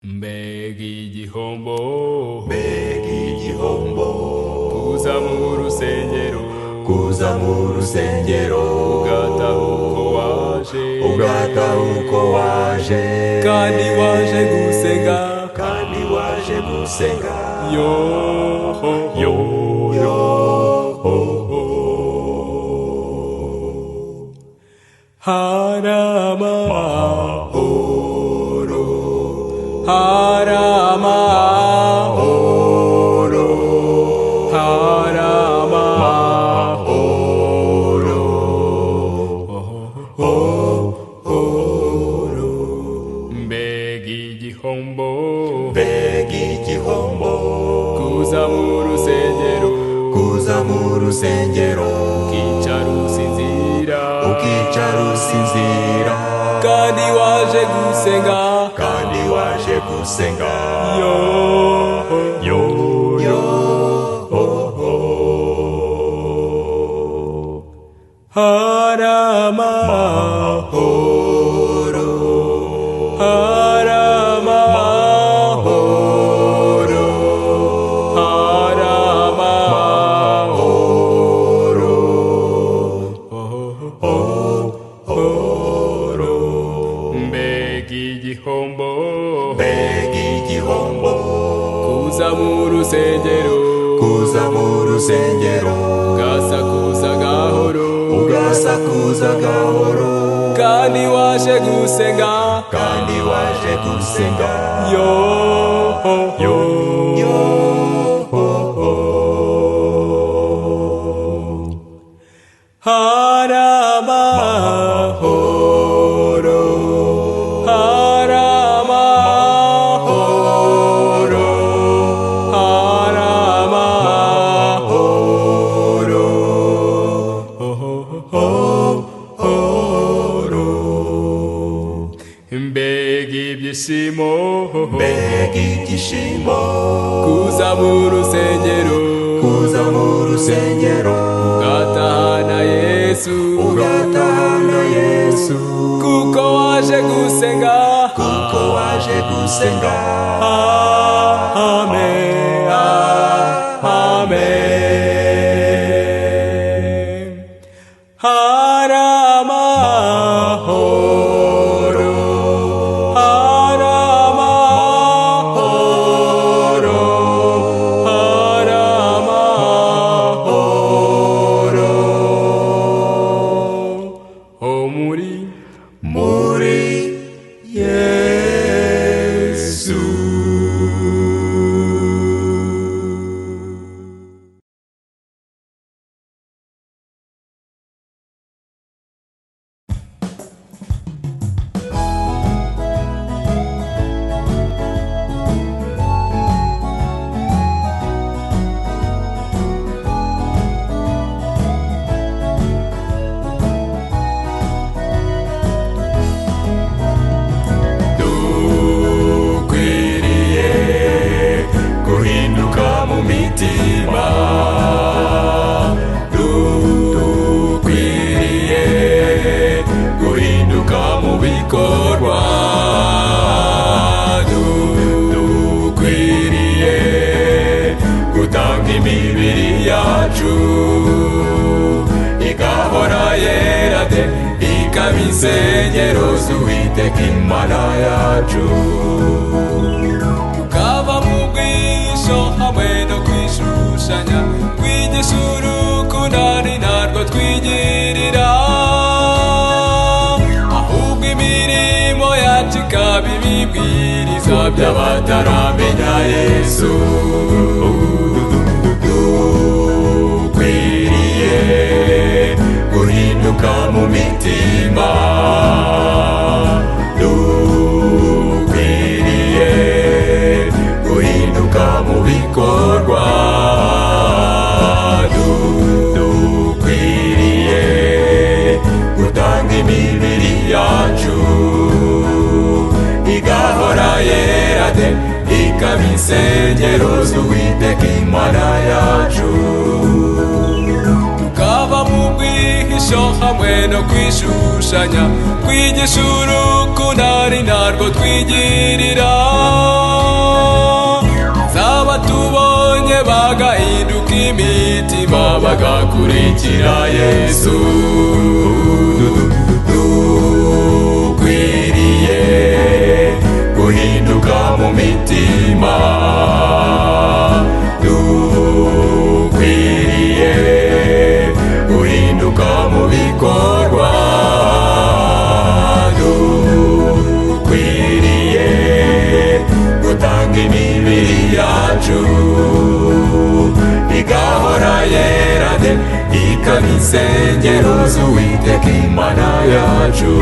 Mbega igihombo, mbega igihombo, kuza mu rusengero, kuza mu rusengero, ugataha uko waje, kandi waje gusenga, kandi waje gusenga, yo yo yo haramahoro, haramahoro, haramahoro, mbega igihombo, mbega igihombo, kuza mu rusengero, kuza mu rusengero, ukicara usinzira, ukicara usinzira, kandi waje gusenga, kandi waje gusenga, yo yo yo haramahoro, haramahoro, haramahoro, mbega igihombo, mbega igihombo, kuza mu rusengero, kuza mu rusengero, ugasakuza gahoro, ugasakuza gahoro, kandi waje gusenga, kandi waje gusenga, yo yo yo haramahoro, haramahoro, haramahoro, mbega ibyishimo, mbega ibyishimo, kuza mu rusengero, kuza mu rusengero, ugatahana Yesu, ugatahana Yesu, kuko waje gusenga, kuko waje gusenga, amen, amen, haramahoro, haramahoro, haramahoro, muri Yesu. dukwiriye guhinduka mu mitima, dukwiriye guhinduka mu bikorwa, dukwiriye gutanga imibiri yacu igahora yera de, ikaba insengero z'Uwiteka Imana yacu, tukava mu bwisho hamwe no kwishushanya, twigisha urukundo ari narwo twigirira, ahubwo imirimo yacu ikaba ibibwiriza by'abataramenya Yesu, dukwiriye guhinduka mu mitima, dukwiriye guhinduka mu bikorwa, dukwiriye gutanga imibiri yacu igahora yera de, ikaba insengero z'Uwiteka Imana yacu, tukava mu bwihisho hamwe no kwishushanya, twigisha urukundo ari narwo twigirira. bagahinduka imitima bagakurikira Yesu. Dukwiriye guhinduka mu mitima, dukwiriye guhinduka mu bikorwa, dukwiriye gutanga imibiri yacu igahora yera de, ikaba insengero z'Uwiteka Imana yacu.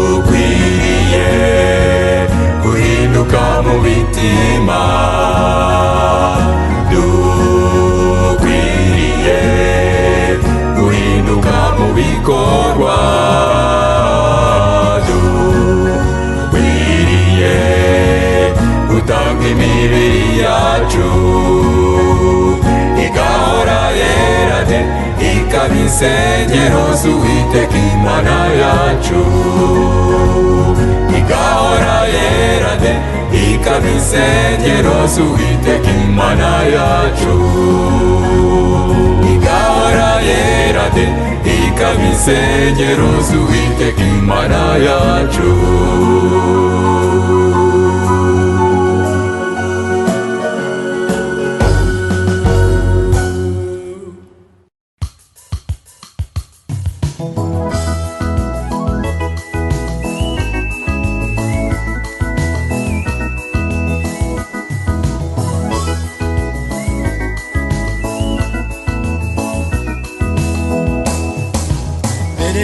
Dukwiriye guhinduka mu bitima, dukwiriye guhinduka mu bikorwa, dukwiriye gutanga imibiri yacu igahora yera de, ikaba insengero z'Uwiteka Imana yacu. Igahora yera de, ikaba insengero z'Uwiteka Imana yacu. Igahora yera de, ikaba insengero z'Uwiteka Imana yacu.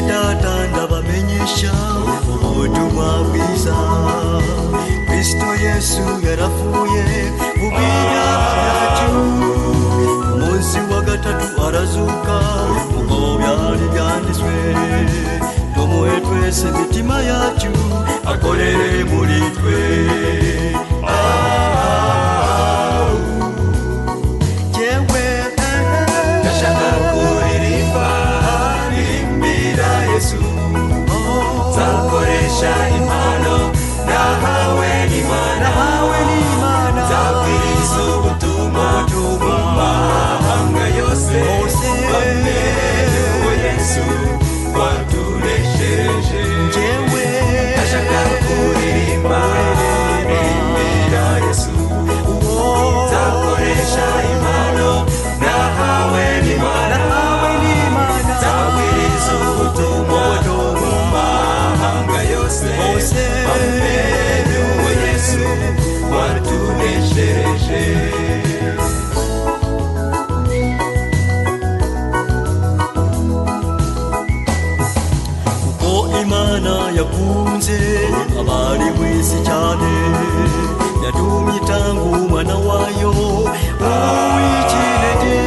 Data ndabamenyesha ubutumwa bwiza, Kristo Yesu yarapfuye mu byaha byacu, umunsi wa gatatu arazuka nk'uko byari byanditswe. Tumuhe twese imitima yacu akorere muri twe. Jewe ndashaka kuririmba Yesu, zakoresha impano nahawe n'Imana, zabwiriza ubutumwa mu mahanga yose, bamenye uwo Yesu watuneshereje. Jewe ndashaka kuririmba Yesu, zakoresha impano nahawe n'Imana, zabwiriza ubutumwa mu mahanga yose, bamenye uwo Yesu watuneshereje. Kuko Imana yakunze abari mw'isi cyane, yatumye itanga umwana wayo w'ikinege,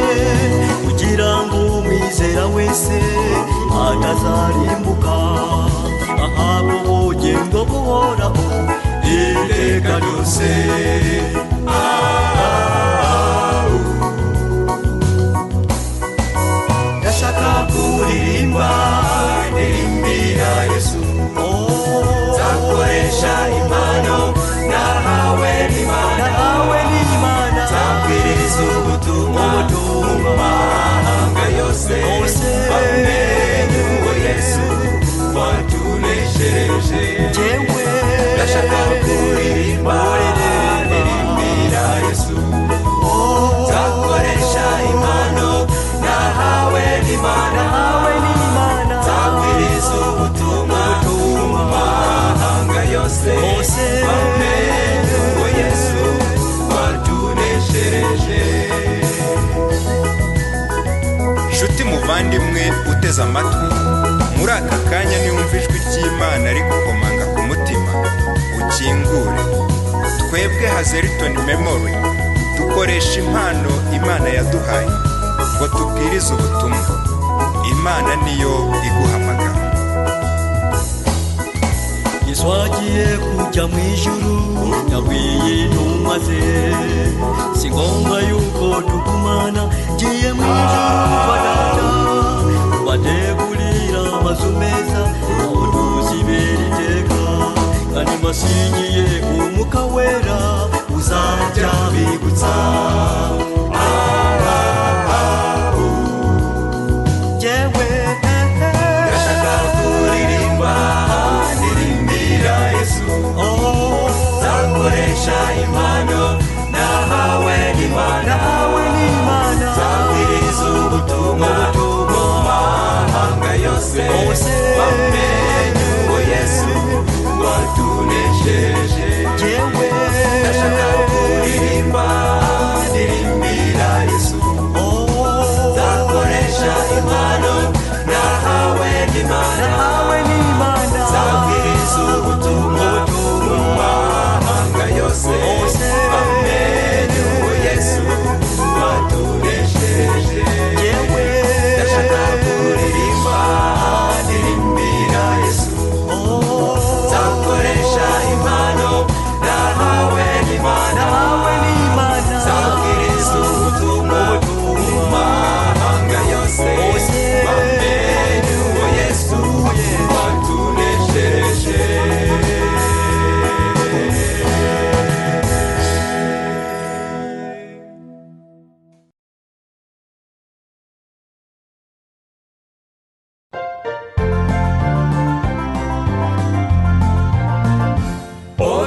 kugira ngo umwizera wese atazarimbuka, ahabwe ubugingo buhoraho iteka ryose. Ndashaka kuririmba ndirimbira Yesu, zakoresha impano nahawe n'Imana, zabwiriza ubutumwa mu mahanga yose, bamenye uwo Yesu watuneshereje. Jewe ndashaka kuririmba ndirimbira Yesu, zakoresha impano nahawe n'Imana, zabwiriza ubutumwa mu mahanga yose, bamenye uwo Yesu watuneshereje. Nshuti muvandimwe uteze amatwi, muri aka kanya niwumva ijwi ry'Imana rigukomanga ku mutima, ukingure. Twebwe Hazeriton Memory dukoresha impano Imana yaduhaye ngo tubwirize ubutumwa. Imana niyo iguhamagara. Yesu agiye kujya mu ijuru, yabwiye intumwa ze, si ngombwa yuko tugumana, ngiye mu ijuru kwa Data, bategurira amazu meza aho tuzibera iteka, kandi mbasinyiye umwuka wera uzajya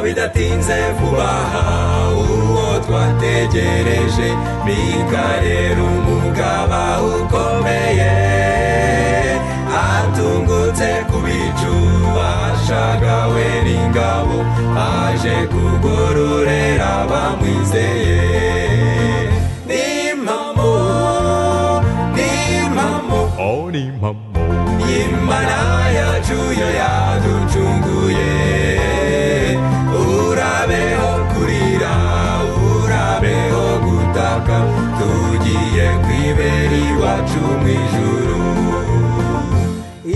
bidatinze vuba uwo twategereje Mikarera umugaba ukomeye atungutse ku bicu ashagawe n'ingabo aje kugororera abamwizeye n'impamo y'Imana yacu yo yaducunguye urabeho kurira urabeho gutaka tugiye kwibera iwacu mw'ijuru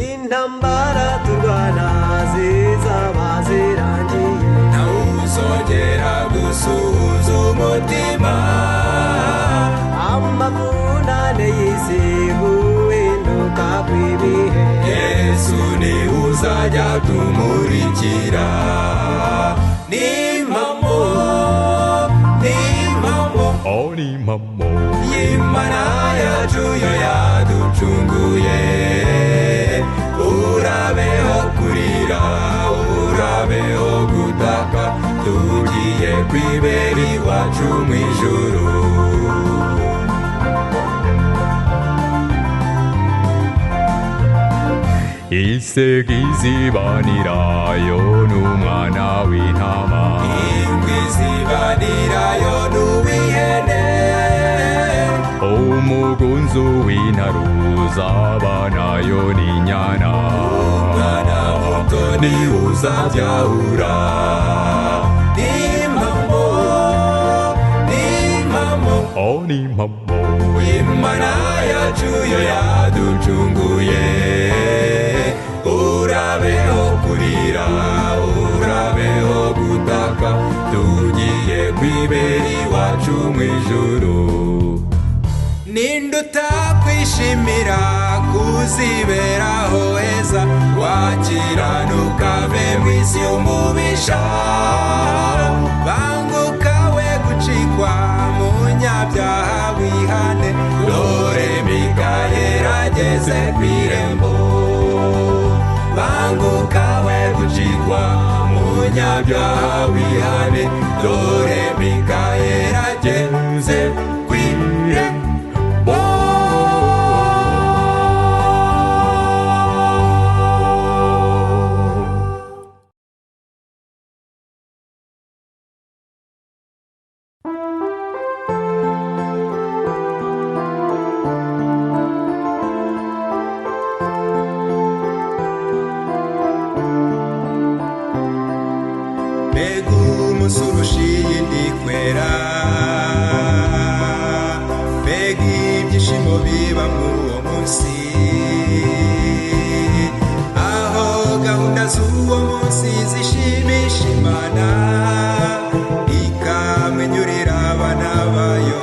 intambara turwana zizaba zirangiye ntawuzongera gusuhuza umutima amavunane y'isi guhinduka kw'ibihe Yesu ni uzajya tumurikira n'impamo y'Imana yacu yo yaducunguye urabeho kurira urabeho gutaka tugiye kwibera iwacu mw'ijuru 일색 이지반이라요 누마나 위나마 인귀지반이라요 누위에네 오무군수 위나루 사바나요 니냐나 우가나 무토니 우사자우라 니맘모 임마나 야주 야두중구예 urabeho kurira urabeho gutaka tugiye kwibera iwacu mw'ijuru ninduta kwishimira kuziberaho heza wakiranuka ve mw'isi y'umubisha banguka we gucikwa mu nyabyaha wihane dore Mikayera ageze kw'irembo banguka we gucikwa mu nyabyaha wihane dore Mikayera ageze kw'irembo surushiye ndikwera mbega ibyishimo biba mw'uwo munsi aho gahunda z'uwo munsi zishimisha Imana ikamwenyurira abana bayo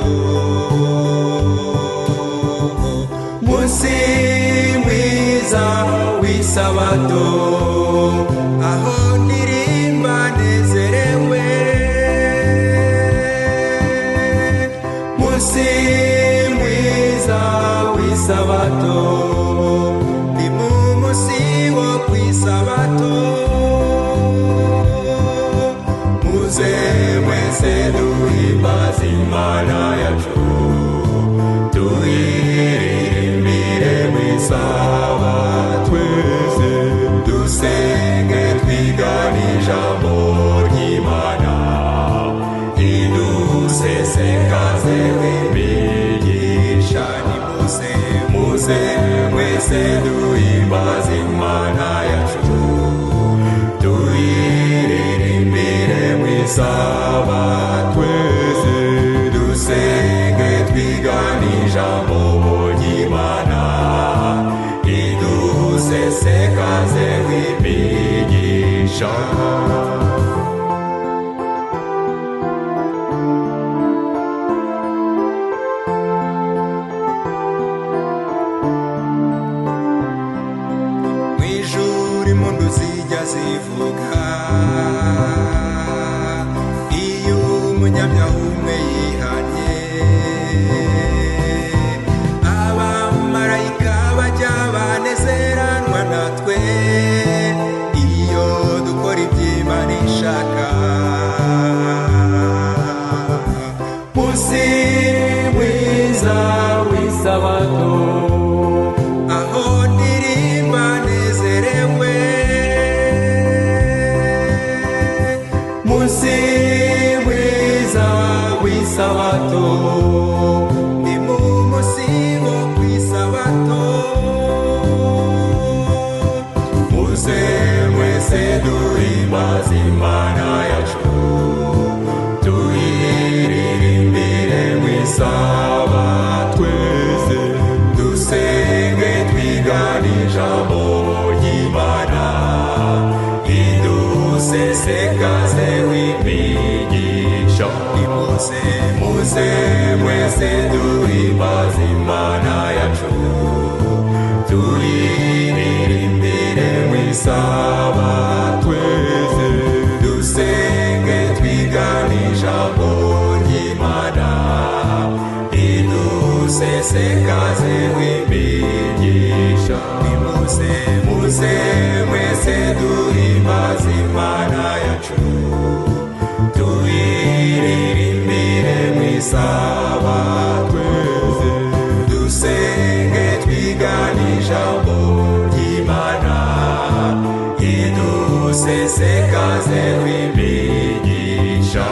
munsi mwiza w'isabato aho ndirimba nezerewe munsi mwiza w'isabato ni mu munsi wo kw'isabato muze mwese duhimbaze Imana yacu tuyirimbire mw'isabato twese dusenge twigana ijambo ry'Imana idusesekaze w'imigisha muze mwese duhimbaze Imana yacu tuyirimbire mw'isabato twese dusenge twigana ijambo ry'Imana idusesekaze w'imigisha mw'ijuru impundu zijya zivuga iyo umunyabyaha umwe yihanye abamarayika bajya banezeranwa natwe iyo dukora iby'Imana ishaka nimusesekaze w'imigisha nimuze muze mwese duhimbaze Imana yacu tuyiririmbire mw'Isabato twese dusenge twigana ijambo ry'Imana idusesekaze w'imigisha nimuze muze mwese duhimbaze Imana yacu tuyiririmbire mw'Isabato twese dusenge twigana ijambo ry'Imana idusesekaze w'imigisha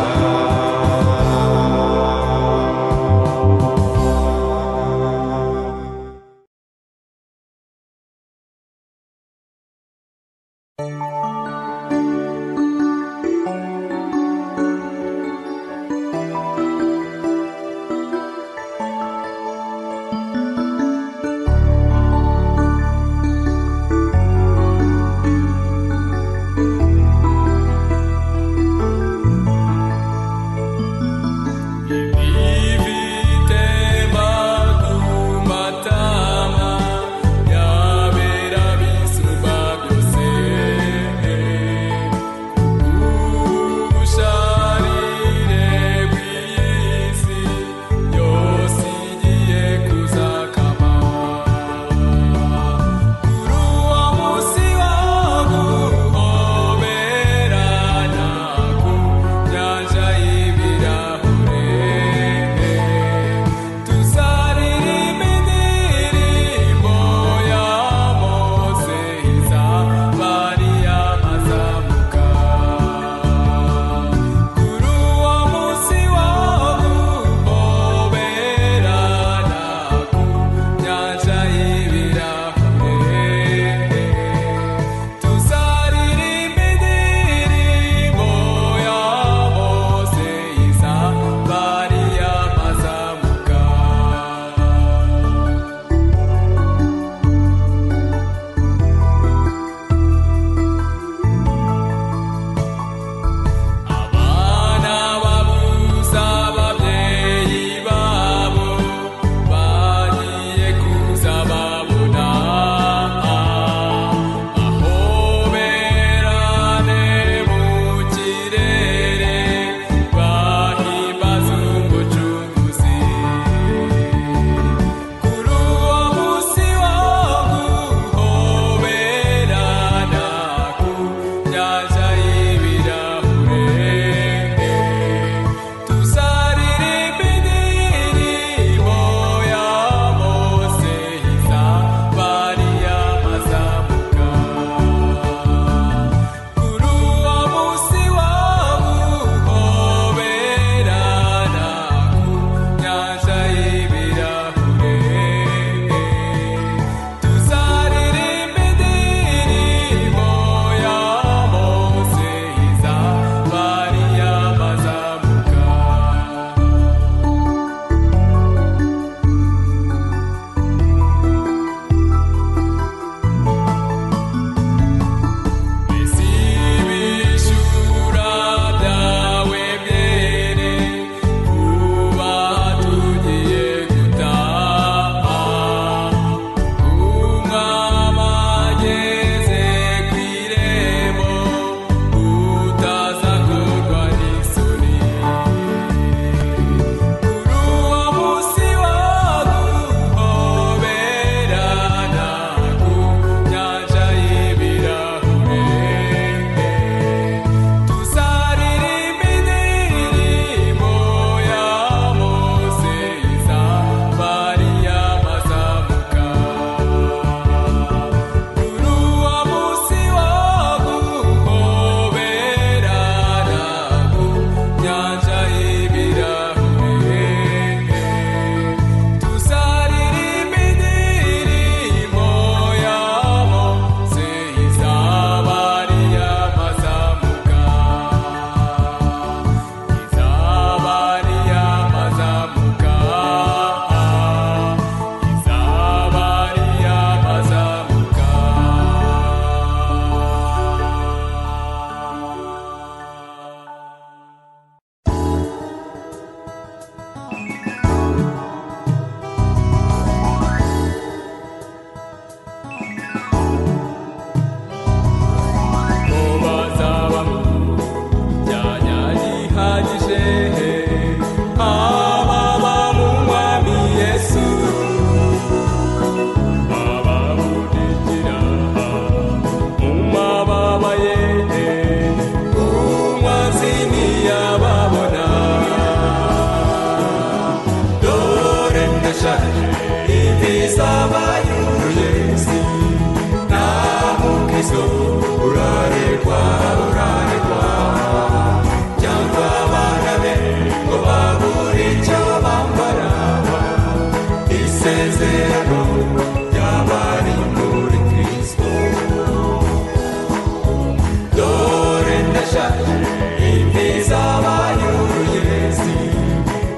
ndashaje imvi zabaye uruyezi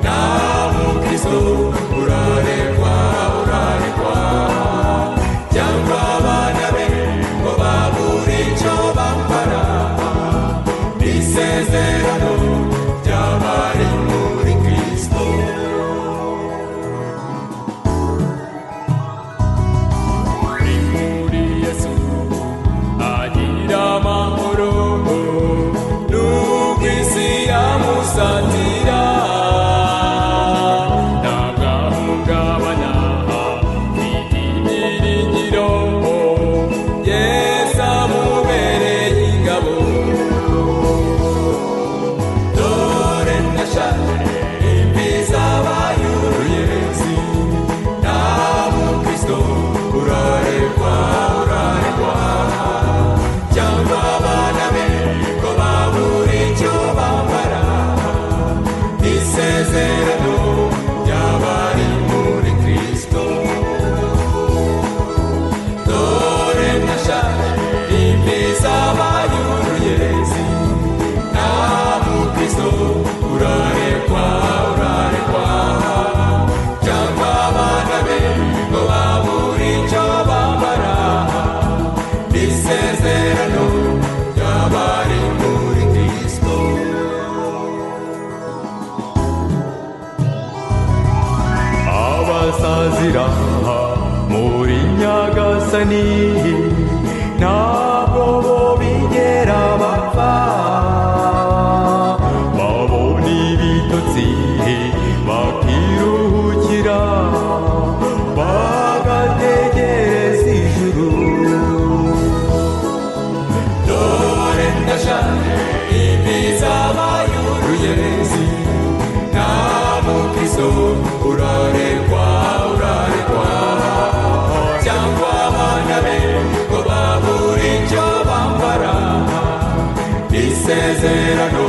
nta mukristo urarekwa cyangwa abana be ngo babure icyo bambara isezerano ry'abari muri Kristo muri Yesu agira amahoro nubwo isi yamusatira ntagahungabana ibyiringiro Yesu amubereye ingabo dore ndashaje imvi zabaye uruyezi nta mukristo urarekwa cyangwa abana be ngo babure icyo bambara isezerano ry'abari muri Kristo dore ndashaje imvi zabaye uruyezi nta mukristo urarekwa cyangwa abana be ngo babure icyo bambara isezerano ry'abari muri Kristo abasazira muri Nyagasani ntabwo bo bigera bapfa babona ibitotsi bakiruhukira bagategereza ijuru dore ndashaje imvi zabaye uruyezi nta mukristo urarekwa cyangwa abana be ngo babure icyo bambara isezerano